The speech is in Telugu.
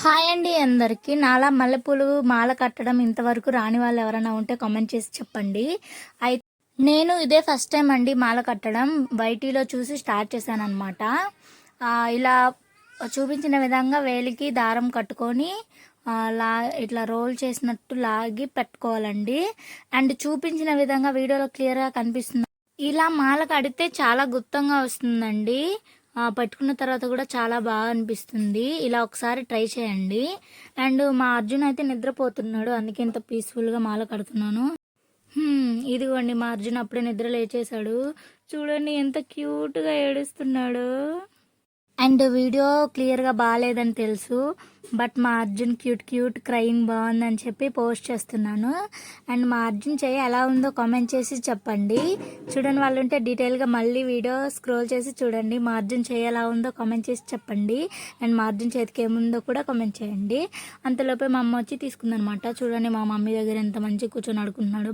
హాయ్ అండి అందరికీ. నాలా మల్లెపూలు మాల కట్టడం ఇంతవరకు రాని వాళ్ళు ఎవరైనా ఉంటే కామెంట్ చేసి చెప్పండి. అయితే నేను ఇదే ఫస్ట్ టైం అండి మాల కట్టడం. వైటీలో చూసి స్టార్ట్ చేశానన్నమాట. ఇలా చూపించిన విధంగా వేలికి దారం కట్టుకొని ఇట్లా రోల్ చేసినట్టు లాగి పెట్టుకోవాలండి. అండ్ చూపించిన విధంగా వీడియోలో క్లియర్గా కనిపిస్తుంది. ఇలా మాల కడితే చాలా గుత్తంగా వస్తుందండి. పెట్టుకున్న తర్వాత కూడా చాలా బాగా అనిపిస్తుంది. ఇలా ఒకసారి ట్రై చేయండి. అండ్ మా అర్జున్ అయితే నిద్రపోతున్నాడు, అందుకే ఇంత పీస్ఫుల్గా మాల కడుతున్నాను. ఇదిగోండి మా అర్జున్ అప్పుడే నిద్ర లేచేశాడు. చూడండి ఎంత క్యూట్గా ఏడుస్తున్నాడు. అండ్ వీడియో క్లియర్గా బాగాలేదని తెలుసు, బట్ మా అర్జున్ క్యూట్ క్రయింగ్ బాగుందని చెప్పి పోస్ట్ చేస్తున్నాను. అండ్ మా అర్జున్ చెయ్యి ఎలా ఉందో కామెంట్ చేసి చెప్పండి. చూడని వాళ్ళు ఉంటే డీటెయిల్గా మళ్ళీ వీడియో స్క్రోల్ చేసి చూడండి. మా అర్జున్ చెయ్యి ఎలా ఉందో కామెంట్ చేసి చెప్పండి. అండ్ మా అర్జున్ చేతికి ఏముందో కూడా కామెంట్ చేయండి. అంతలోపే మా అమ్మ వచ్చి తీసుకుందనమాట. చూడండి మా మమ్మీ దగ్గర ఎంత మంచిగా కూర్చొని ఆడుకుంటున్నాడు.